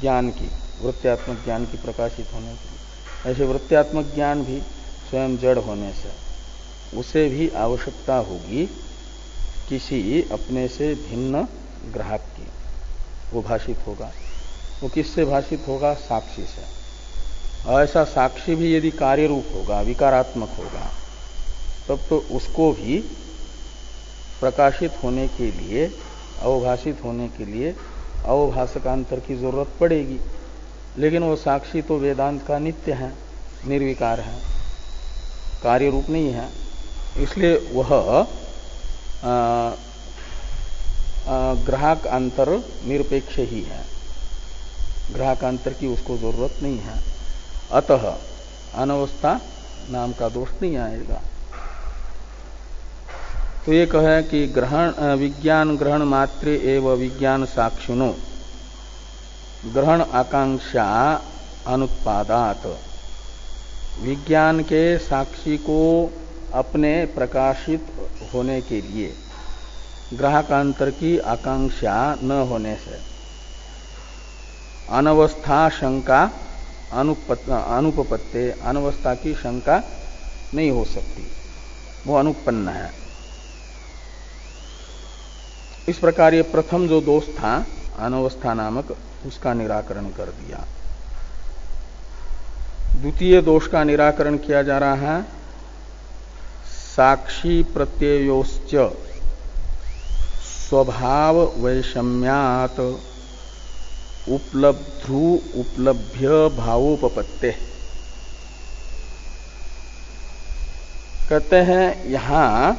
ज्ञान की, वृत्त्यात्मक ज्ञान की प्रकाशित होने की, ऐसे वृत्त्यात्मक ज्ञान भी स्वयं जड़ होने से उसे भी आवश्यकता होगी किसी अपने से भिन्न ग्राहक की। वो भाषित होगा। वो किससे भाषित होगा? साक्षी से। और ऐसा साक्षी भी यदि कार्य रूप होगा, विकारात्मक होगा, तब तो उसको भी प्रकाशित होने के लिए, अवभाषित होने के लिए अवभाषकांतर की जरूरत पड़ेगी। लेकिन वो साक्षी तो वेदांत का नित्य है, निर्विकार है, कार्य रूप नहीं है। इसलिए वह ग्राहक अंतर निरपेक्ष ही है, ग्राहक अंतर की उसको जरूरत नहीं है। अतः अनवस्था नाम का दोष नहीं आएगा। तो ये कहे कि विज्ञान ग्रहण मात्रे एवं विज्ञान साक्षिणो ग्रहण आकांक्षा अनुत्पादात, विज्ञान के साक्षी को अपने प्रकाशित होने के लिए ग्राहकांतर की आकांक्षा न होने से अनवस्था शंका अनुपपत्ते, अनवस्था की शंका नहीं हो सकती, वो अनुपन्न है। इस प्रकार ये प्रथम जो दोष था अनवस्था नामक, उसका निराकरण कर दिया। द्वितीय दोष का निराकरण किया जा रहा है साक्षी प्रत्ययोश्च स्वभाव वैषम्यात उपलब्धु उपलभ्य भावोपपत्ते। कहते हैं यहां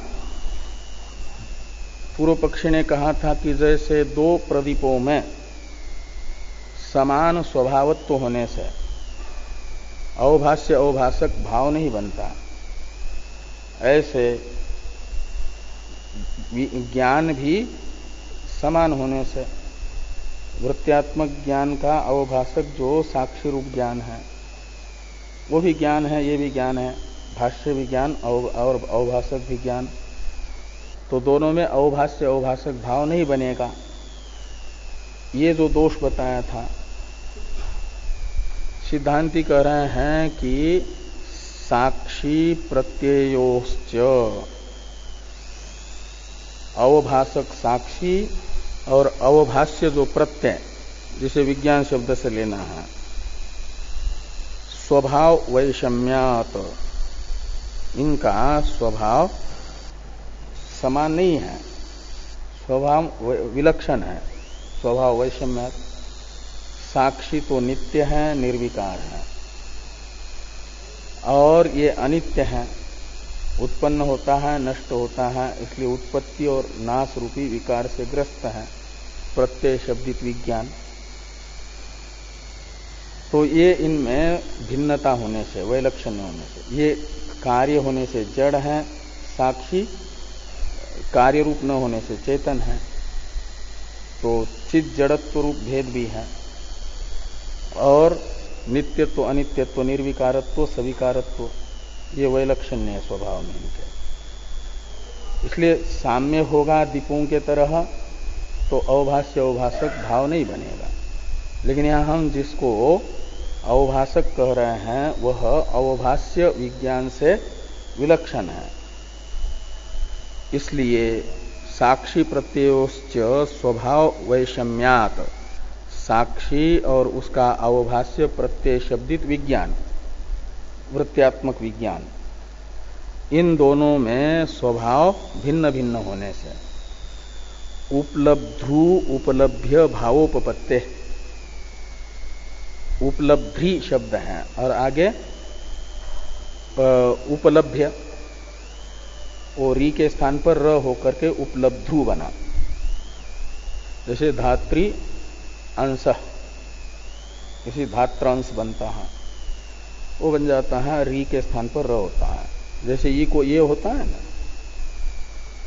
पूर्व पक्षी ने कहा था कि जैसे दो प्रदीपों में समान स्वभावत्व होने से अवभाष्य अवभाषक भाव नहीं बनता, ऐसे ज्ञान भी समान होने से वृत्त्यात्मक ज्ञान का अवभाषक जो साक्षी रूप ज्ञान है वो भी ज्ञान है, ये भी ज्ञान है, भाष्य भी ज्ञान और अवभाषक भी ज्ञान। तो दोनों में अवभाष्य अवभाषक भाव नहीं बनेगा। ये जो दोष बताया था, सिद्धांती कह रहे हैं कि साक्षी प्रत्ययोश्च, अवभाषक साक्षी और अवभाष्य जो प्रत्यय, जिसे विज्ञान शब्द से लेना है, स्वभाव वैषम्यात, इनका स्वभाव समान नहीं है, स्वभाव विलक्षण है। स्वभाव वैषम्यात, साक्षी तो नित्य है, निर्विकार है, और ये अनित्य है, उत्पन्न होता है, नष्ट होता है, इसलिए उत्पत्ति और नाश रूपी विकार से ग्रस्त है। प्रत्यय शब्दित विज्ञान, तो ये इनमें भिन्नता होने से, वैलक्षण्य होने से, ये कार्य होने से जड़ है, साक्षी कार्य रूप न होने से चेतन है, तो चित जड़त्व रूप भेद भी है, और नित्यत्व, अनित्यत्व, निर्विकारत्व, सविकारत्व, ये वैलक्षण्य स्वभाव में इनके। इसलिए साम्य होगा दीपों के तरह तो अवभाष्य अवभाषक भाव नहीं बनेगा, लेकिन यहां हम जिसको अवभाषक कह रहे हैं वह अवभाष्य विज्ञान से विलक्षण है। इसलिए साक्षी प्रत्ययोश्च स्वभाव वैषम्यात्, साक्षी और उसका अवभाष्य प्रत्यय शब्दित विज्ञान, वृत्त्यात्मक विज्ञान, इन दोनों में स्वभाव भिन्न भिन्न होने से उपलब्धु उपलभ्य भावोपपत्ते, उपलब्धि शब्द है और आगे उपलभ्य, और री के स्थान पर र होकर के उपलब्धु बना। जैसे धात्री अंश, इसी धात्र अंश बनता है, वो बन जाता है री के स्थान पर र होता है। जैसे ई को ये होता है ना,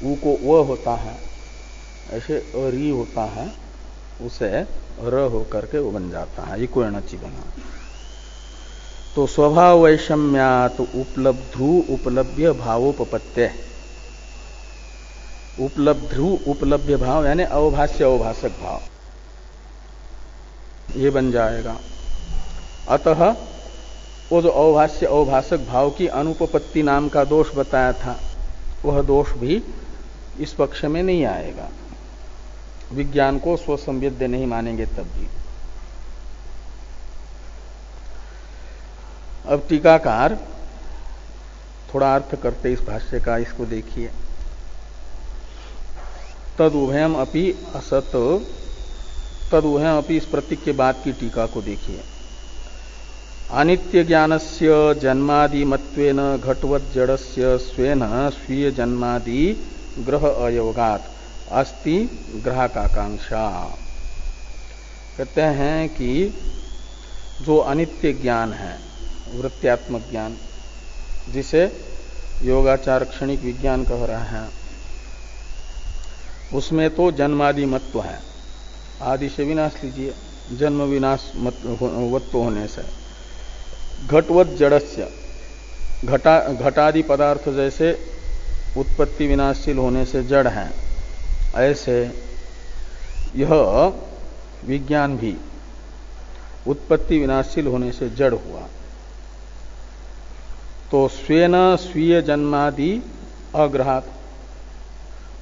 ऊ को व होता है, ऐसे री होता है, उसे र होकर के वो बन जाता है, इको एणचि बना। तो स्वभाव वैषम्यात् उपलब्धु उपलभ्य भावोपपत्ते, उपलब्धु उपलभ्य भाव यानी अवभाष्य अवभाषक भाव, ये बन जाएगा। अतः वो जो अवभाष्य अवभाषक भाव की अनुपपत्ति नाम का दोष बताया था, वह दोष भी इस पक्ष में नहीं आएगा। विज्ञान को स्वसंवेद्य नहीं मानेंगे तब भी। अब टीकाकार थोड़ा अर्थ करते इस भाष्य का, इसको देखिए। तदुभयम अपि असत, तदुभयम अपि, इस प्रतीक के बाद की टीका को देखिए। अनित्य ज्ञानस्य जन्मादिमत्वेन घटवत् जड़स्य स्वेन स्वीय जन्मादि ग्रह अयोगात् अस्ति ग्राहकाकांक्षा। कहते हैं कि जो अनित्य ज्ञान है, वृत्त्यात्मक ज्ञान, जिसे योगाचार क्षणिक विज्ञान कह रहे हैं, उसमें तो जन्मादि मत्व है, आदि से विनाश लीजिए, जन्म विनाश वत्व होने से। घटवत् जड़स्य, घटादि पदार्थ जैसे उत्पत्ति विनाशशील होने से जड़ हैं, ऐसे यह विज्ञान भी उत्पत्ति विनाशशील होने से जड़ हुआ। तो स्वेन स्वीय जन्मादि अग्रहात्,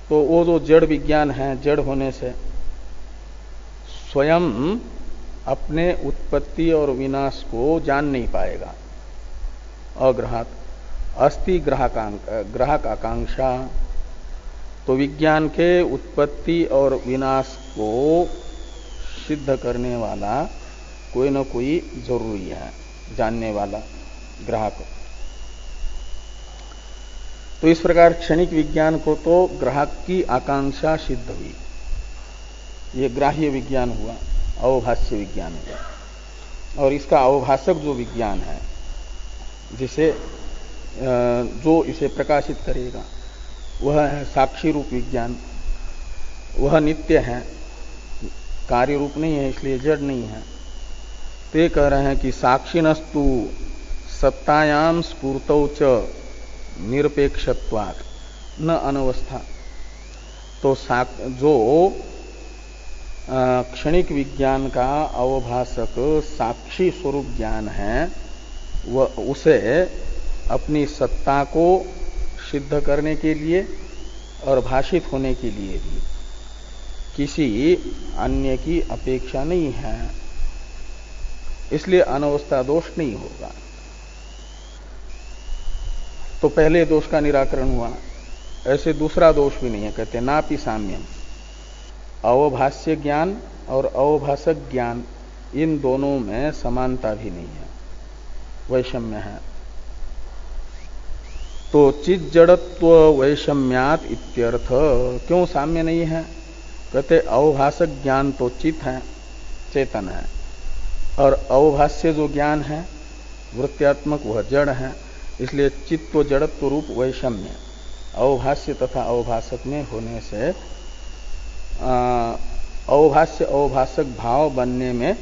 तो वो जो जड़ विज्ञान है, जड़ होने से स्वयं अपने उत्पत्ति और विनाश को जान नहीं पाएगा। अग्रहात् अस्ति ग्राहक आकांक्षा, तो विज्ञान के उत्पत्ति और विनाश को सिद्ध करने वाला कोई न कोई जरूरी है, जानने वाला ग्राहक। तो इस प्रकार क्षणिक विज्ञान को तो ग्राहक की आकांक्षा सिद्ध हुई, ये ग्राह्य विज्ञान हुआ, अवभाष्य विज्ञान हुआ। और इसका अवभाषक जो विज्ञान है, जिसे जो इसे प्रकाशित करेगा, वह है साक्षी रूप विज्ञान। वह नित्य है, कार्य रूप नहीं है, इसलिए जड़ नहीं है। तो ये कह रहे हैं कि साक्षिणस्तु सत्तायाम स्फूर्तौ च निरपेक्षत्वात् न अनवस्था। तो जो क्षणिक विज्ञान का अवभाषक साक्षी स्वरूप ज्ञान है, वह उसे अपनी सत्ता को सिद्ध करने के लिए और भाषित होने के लिए भी किसी अन्य की अपेक्षा नहीं है, इसलिए अनवस्था दोष नहीं होगा। तो पहले दोष का निराकरण हुआ। ऐसे दूसरा दोष भी नहीं है, कहते नापि साम्यम, अवभाष्य ज्ञान और अवभाषक ज्ञान इन दोनों में समानता भी नहीं है, वैषम्य है। तो चित जड़त्व वैषम्यात इत्यर्थ, क्यों साम्य नहीं है? कहते अवभाषक ज्ञान तो चित है, चेतन है, और अवभाष्य जो ज्ञान है वृत्त्यात्मक वह जड़ है। इसलिए चित्त व जड़त्व रूप वैषम्य अवभाष्य तथा अवभाषक में होने से अवभाष्य अवभाषक भाव बनने में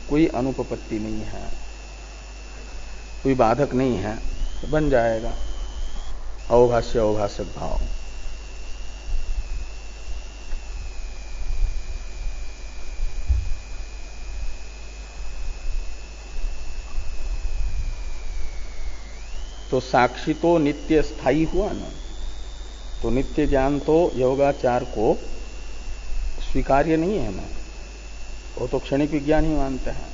कोई अनुपपत्ति नहीं है, कोई बाधक नहीं है, तो बन जाएगा अवभाष्य अवभाषक भाव। तो साक्षी तो नित्य स्थायी हुआ ना, तो नित्य ज्ञान तो योगाचार को स्वीकार्य नहीं है ना, वो तो क्षणिक विज्ञान ही मानते हैं।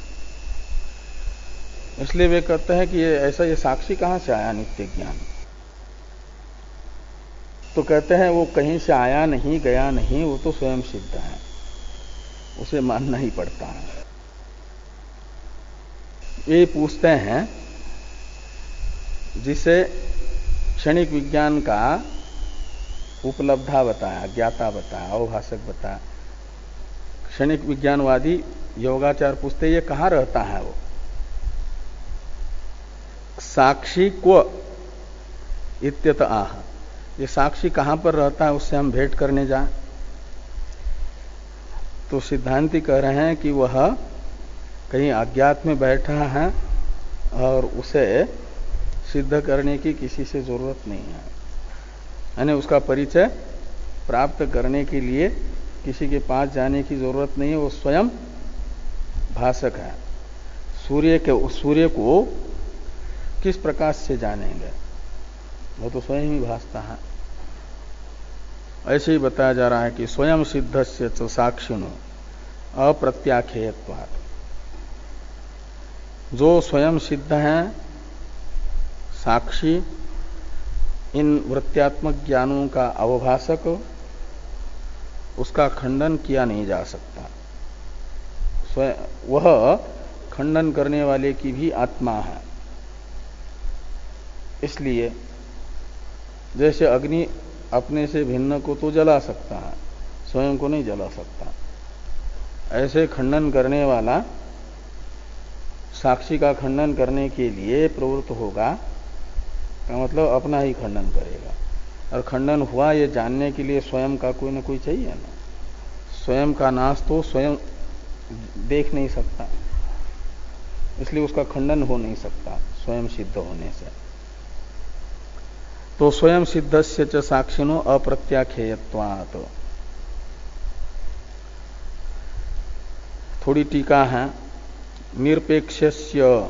इसलिए वे कहते हैं कि ये साक्षी कहां से आया नित्य ज्ञान। तो कहते हैं वो कहीं से आया नहीं, गया नहीं, वो तो स्वयं सिद्ध है, उसे मानना ही पड़ता है। ये पूछते हैं जिसे क्षणिक विज्ञान का उपलब्धा बताया, ज्ञाता बताया, अवभाषक बताया, क्षणिक विज्ञानवादी योगाचार पूछते ये कहां रहता है वो साक्षी को इत्यत आह, ये साक्षी कहां पर रहता है उससे हम भेंट करने जाएं। तो सिद्धांती कह रहे हैं कि वह कहीं अज्ञात में बैठा है और उसे सिद्ध करने की किसी से जरूरत नहीं है, यानी उसका परिचय प्राप्त करने के लिए किसी के पास जाने की जरूरत नहीं है, वो स्वयं भाषक है। सूर्य को किस प्रकाश से जानेंगे, वो तो स्वयं ही भासता है। ऐसे ही बताया जा रहा है कि स्वयं सिद्धस्य च साक्षिणो अप्रत्याख्यत्वात्, जो स्वयं सिद्ध है साक्षी इन वृत्त्यात्मक ज्ञानों का अवभाषक, उसका खंडन किया नहीं जा सकता। वह खंडन करने वाले की भी आत्मा है। इसलिए जैसे अग्नि अपने से भिन्न को तो जला सकता है, स्वयं को नहीं जला सकता, ऐसे खंडन करने वाला साक्षी का खंडन करने के लिए प्रवृत्त होगा, का मतलब अपना ही खंडन करेगा। और खंडन हुआ ये जानने के लिए स्वयं का कोई ना कोई चाहिए ना, स्वयं का नाश तो स्वयं देख नहीं सकता, इसलिए उसका खंडन हो नहीं सकता स्वयं सिद्ध होने से। तो स्वयं सिद्धस्य च साक्षिणो अप्रत्याख्यत्वात्। थोड़ी टीका है, निरपेक्षस्य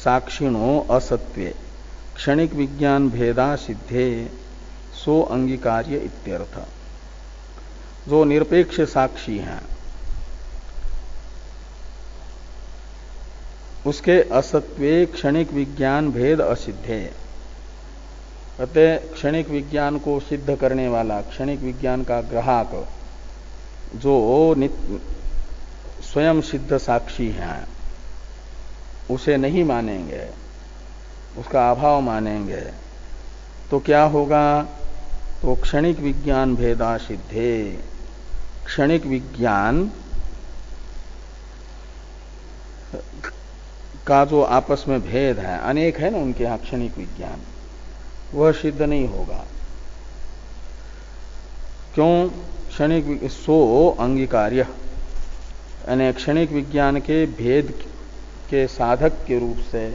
साक्षिणो असत्वे क्षणिक विज्ञान भेदा सिद्धे सो अंगीकार्य इत्यर्थ। जो निरपेक्ष साक्षी हैं उसके असत्वे क्षणिक विज्ञान भेद असिद्धे, कहते क्षणिक विज्ञान को सिद्ध करने वाला, क्षणिक विज्ञान का ग्राहक जो स्वयं सिद्ध साक्षी है उसे नहीं मानेंगे, उसका अभाव मानेंगे, तो क्या होगा? तो क्षणिक विज्ञान भेदा सिद्धे, क्षणिक विज्ञान का जो आपस में भेद है, अनेक है ना उनके यहां क्षणिक विज्ञान, वह सिद्ध नहीं होगा। क्यों? क्षणिक सो अंगीकार्य, यानी क्षणिक विज्ञान के भेद के साधक के रूप से,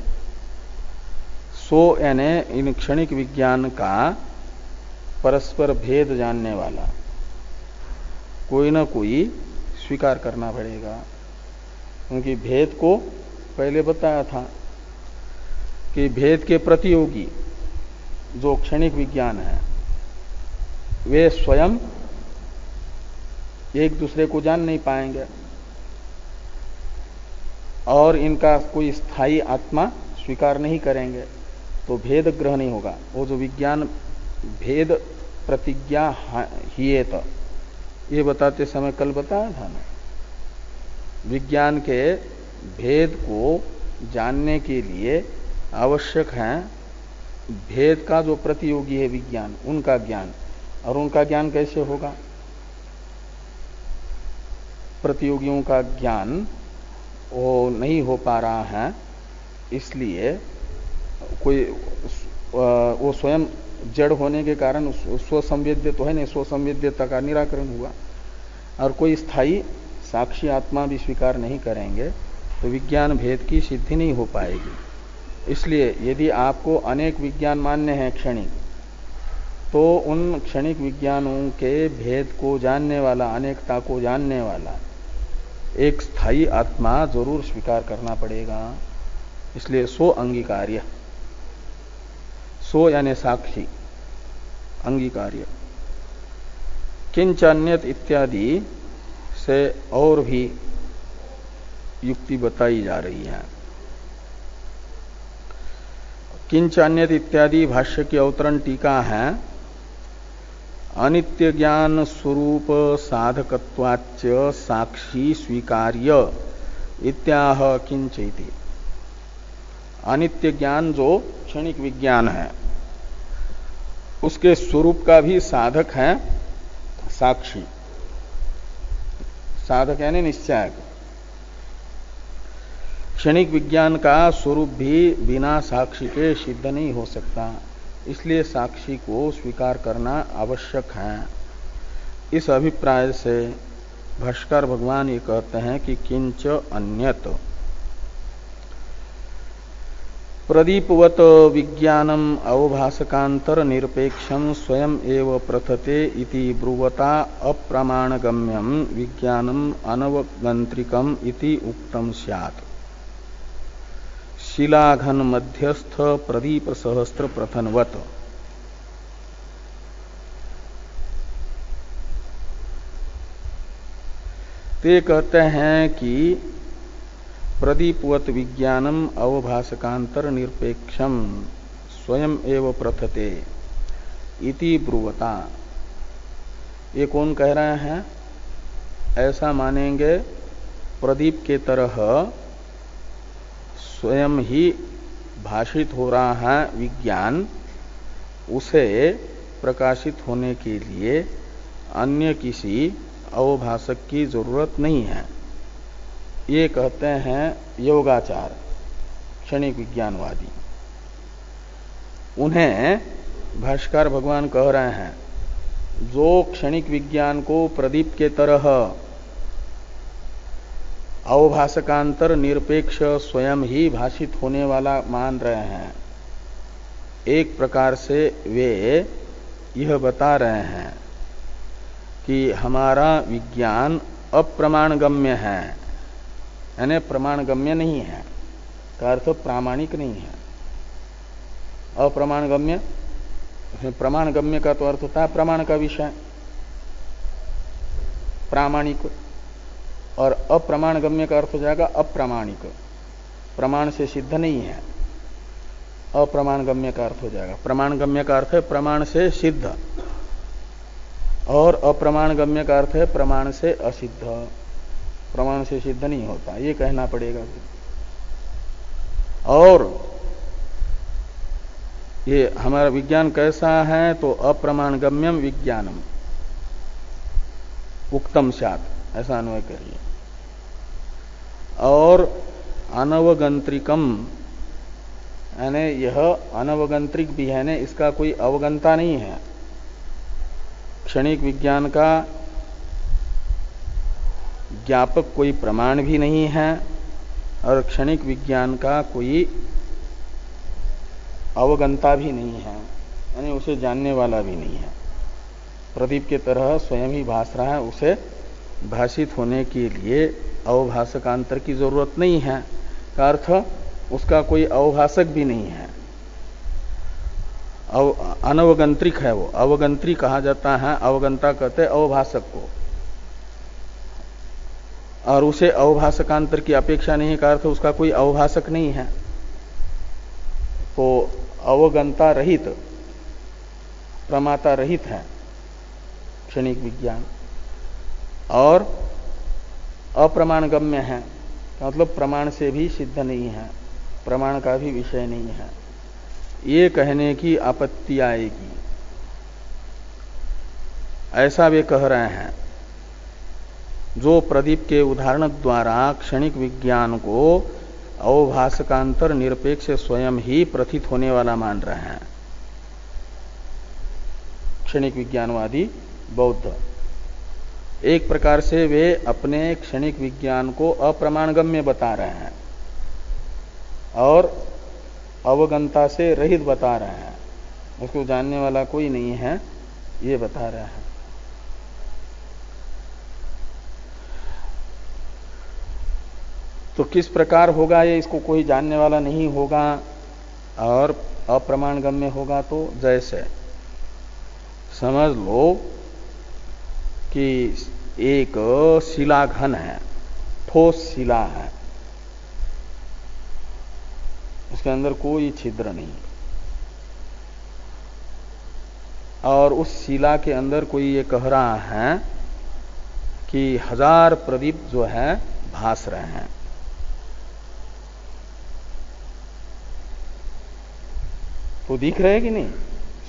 सो यानी इन क्षणिक विज्ञान का परस्पर भेद जानने वाला कोई ना कोई स्वीकार करना पड़ेगा। क्योंकि भेद को पहले बताया था कि भेद के प्रतियोगी जो क्षणिक विज्ञान है वे स्वयं एक दूसरे को जान नहीं पाएंगे और इनका कोई स्थायी आत्मा स्वीकार नहीं करेंगे, तो भेद ग्रह नहीं होगा। वो जो विज्ञान भेद प्रतिज्ञा हियेत, ये बताते समय कल बताया था ना, विज्ञान के भेद को जानने के लिए आवश्यक है भेद का जो प्रतियोगी है विज्ञान, उनका ज्ञान। और उनका ज्ञान कैसे होगा? प्रतियोगियों का ज्ञान वो नहीं हो पा रहा है, इसलिए कोई वो स्वयं जड़ होने के कारण स्वसंवेद्य तो है नहीं, स्वसंवेद्यता का निराकरण हुआ। और कोई स्थायी साक्षी आत्मा भी स्वीकार नहीं करेंगे तो विज्ञान भेद की सिद्धि नहीं हो पाएगी। इसलिए यदि आपको अनेक विज्ञान मान्य हैं क्षणिक, तो उन क्षणिक विज्ञानों के भेद को जानने वाला, अनेकता को जानने वाला एक स्थायी आत्मा जरूर स्वीकार करना पड़ेगा। इसलिए सो अंगीकार्य, सो यानी साक्षी, अंगीकार्य। किंचान्यत इत्यादि से और भी युक्ति बताई जा रही है। किंचान्यत इत्यादि भाष्य की अवतरण टीका है। अनित्य ज्ञान स्वरूप साधकत्वाच्च साक्षी स्वीकार्य इत्याह किंचैति। अनित्य ज्ञान जो क्षणिक विज्ञान है उसके स्वरूप का भी साधक है साक्षी। साधक यानी निश्चायक। क्षणिक विज्ञान का स्वरूप भी बिना साक्षी के सिद्ध नहीं हो सकता, इसलिए साक्षी को स्वीकार करना आवश्यक है। इस अभिप्राय से भाष्कर भगवान ये कहते हैं कि किंच अन्यत प्रदीपवत विज्ञानम अवभासकांतर निरपेक्षम स्वयं एव प्रथते इति ब्रुवता अप्रमाणगम्यम विज्ञानम अनवगंत्रिकम इति उक्तम स्यात्। शिलाघन मध्यस्थ प्रदीप सहस्त्र प्रथनवत। ते कहते हैं कि प्रदीपवत विज्ञानम अवभासकांतर निरपेक्षम स्वयं एव प्रथते इति ब्रुवता। ये कौन कह रहे हैं? ऐसा मानेंगे प्रदीप के तरह स्वयं ही भाषित हो रहा है विज्ञान, उसे प्रकाशित होने के लिए अन्य किसी अवभाषक की जरूरत नहीं है। ये कहते हैं योगाचार, क्षणिक विज्ञानवादी। उन्हें भाष्कर भगवान कह रहे हैं जो क्षणिक विज्ञान को प्रदीप के तरह अवभाषकांतर निरपेक्ष स्वयं ही भाषित होने वाला मान रहे हैं, एक प्रकार से वे यह बता रहे हैं कि हमारा विज्ञान अप्रमाणगम्य है, यानी प्रमाणगम्य नहीं है का अर्थ प्रामाणिक नहीं है। अप्रमाणगम्य, प्रमाणगम्य का तो अर्थ होता है प्रमाण का विषय, प्रामाणिक, और अप्रमाणगम्य का अर्थ हो जाएगा अप्रामाणिक, प्रमाण से सिद्ध नहीं है। अप्रमाणगम्य का अर्थ हो जाएगा, प्रमाणगम्य का अर्थ है प्रमाण से सिद्ध, और अप्रमाणगम्य का अर्थ है प्रमाण से असिद्ध, प्रमाण से सिद्ध नहीं होता, ये कहना पड़ेगा। और ये हमारा विज्ञान कैसा है तो अप्रमाणगम्यम विज्ञानम उक्तम स्यात्, ऐसा अन्वय करिए। और अनवगंत्रिकम, यानी यह अनवगंत्रिक भी है, इसका कोई अवगंता नहीं है। क्षणिक विज्ञान का ज्ञापक कोई प्रमाण भी नहीं है और क्षणिक विज्ञान का कोई अवगंता भी नहीं है, यानी उसे जानने वाला भी नहीं है। प्रदीप के तरह स्वयं ही भास रहा है, उसे भाषित होने के लिए अवभाषकांतर की जरूरत नहीं है का अर्थ उसका कोई अवभाषक भी नहीं है। अनवगंत्रिक है वो, अवगंत्री कहा जाता है, अवगंता कहते अवभाषक को, और उसे अवभाषकांतर की अपेक्षा नहीं का अर्थ उसका कोई अवभाषक नहीं है। तो अवगंता रहित, प्रमाता रहित है क्षणिक विज्ञान, और अप्रमाणगम्य है, मतलब प्रमाण से भी सिद्ध नहीं है, प्रमाण का भी विषय नहीं है, ये कहने की आपत्ति आएगी, ऐसा वे कह रहे हैं। जो प्रदीप के उदाहरण द्वारा क्षणिक विज्ञान को अवभासकांतर निरपेक्ष स्वयं ही प्रतीत होने वाला मान रहे हैं क्षणिक विज्ञानवादी बौद्ध। एक प्रकार से वे अपने क्षणिक विज्ञान को अप्रमाणगम्य बता रहे हैं और अवगंता से रहित बता रहे हैं, उसको जानने वाला कोई नहीं है, ये बता रहे हैं। तो किस प्रकार होगा ये, इसको कोई जानने वाला नहीं होगा और अप्रमाणगम्य होगा। तो जैसे समझ लो कि एक शिला घन है, ठोस शिला है, उसके अंदर कोई छिद्र नहीं, और उस शिला के अंदर कोई ये कह रहा है कि 1000 प्रदीप जो है भास रहे हैं। तो दिख रहे कि नहीं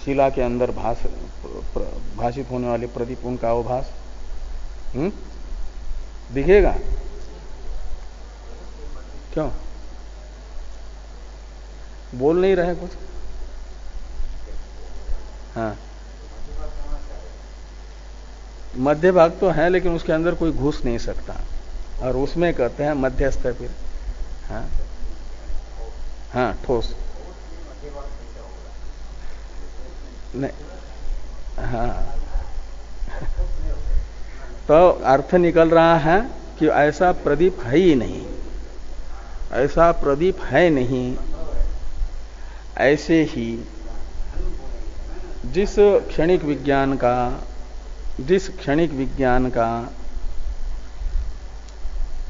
शिला के अंदर भाषित होने वाले प्रदीप, उनका अवभास दिखेगा? क्यों बोल नहीं रहे कुछ? हाँ, मध्य भाग तो है लेकिन उसके अंदर कोई घुस नहीं सकता, और उसमें कहते हैं मध्यस्थ है फिर। हाँ हाँ, ठोस नहीं। हाँ, तो अर्थ निकल रहा है कि ऐसा प्रदीप है ही नहीं, ऐसा प्रदीप है नहीं। ऐसे ही जिस क्षणिक विज्ञान का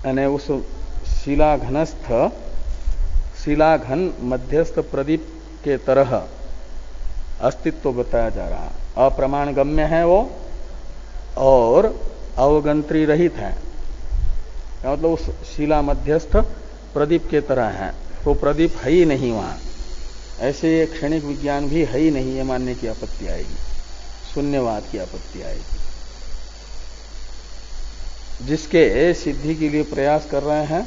यानी उस शिलाघन मध्यस्थ प्रदीप के तरह अस्तित्व बताया जा रहा, अप्रमाणगम्य है वो और अवगंत्री रहित है, मतलब उस शिला मध्यस्थ प्रदीप के तरह है, तो प्रदीप है ही नहीं वहां। ऐसे क्षणिक विज्ञान भी है ही नहीं, ये मानने की आपत्ति आएगी, शून्यवाद की आपत्ति आएगी। जिसके सिद्धि के लिए प्रयास कर रहे हैं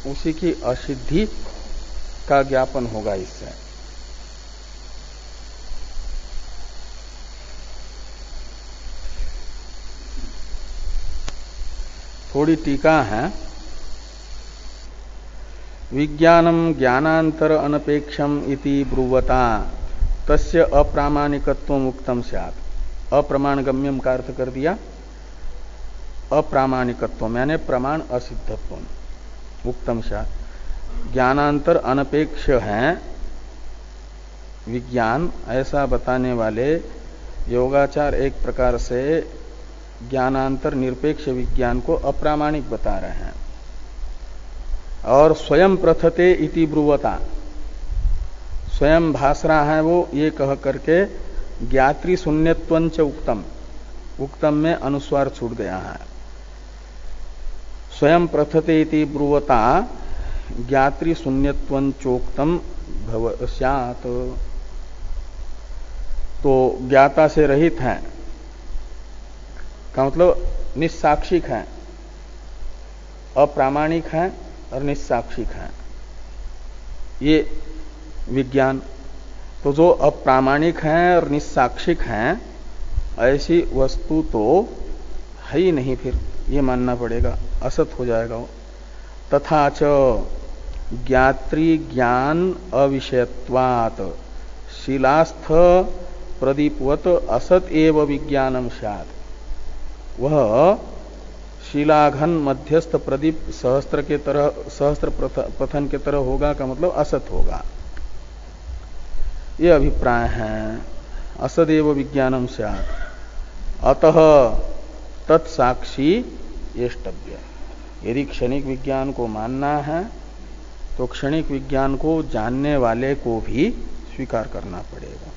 उसी की असिद्धि का ज्ञापन होगा इससे। थोड़ी टीका है। विज्ञानम ज्ञानांतर अनपेक्षम इति ब्रुवता तस्य अप्रामाणिकत्वम उक्तम स्यात्। अप्रमाणगम्यम का अर्थ कर दिया अप्रामाणिकत्वम यानी प्रमाण असिद्धत्वम उक्तम स्यात्। ज्ञानांतर अनपेक्ष है विज्ञान, ऐसा बताने वाले योगाचार एक प्रकार से ज्ञानांतर निरपेक्ष विज्ञान को अप्रामाणिक बता रहे हैं। और स्वयं प्रथते इति ब्रुवता, स्वयं भास रहा है वो, ये कह करके ज्ञात्री शून्यत्वंच उक्तम, उक्तम में अनुस्वार छूट गया है। स्वयं प्रथते इति ब्रुवता ज्ञात्री शून्यत्वंचोक्तम स्यात्। तो ज्ञाता से रहित है का मतलब निस्साक्षिक है, अप्रामाणिक है और निस्साक्षिक है ये विज्ञान। तो जो अप्रामाणिक है और निस्साक्षिक है ऐसी वस्तु तो है ही नहीं, फिर ये मानना पड़ेगा, असत हो जाएगा वो। तथा च ज्ञात्री ज्ञान अविषयत्वात् शिलास्थ प्रदीपवत असत एव विज्ञानम स्यात्। वह शिलाघन मध्यस्थ प्रदीप सहस्त्र पथन के तरह होगा का मतलब असत होगा, ये अभिप्राय है। असदेव विज्ञानम स्यात् अतः तत्साक्षी येष्टव्य। यदि क्षणिक विज्ञान को मानना है तो क्षणिक विज्ञान को जानने वाले को भी स्वीकार करना पड़ेगा,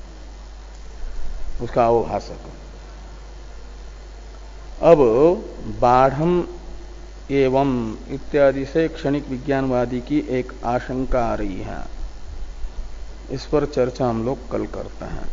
उसका अवभाषक। अब बाढ़ एवं इत्यादि से क्षणिक विज्ञानवादी की एक आशंका आ रही है, इस पर चर्चा हम लोग कल करते हैं।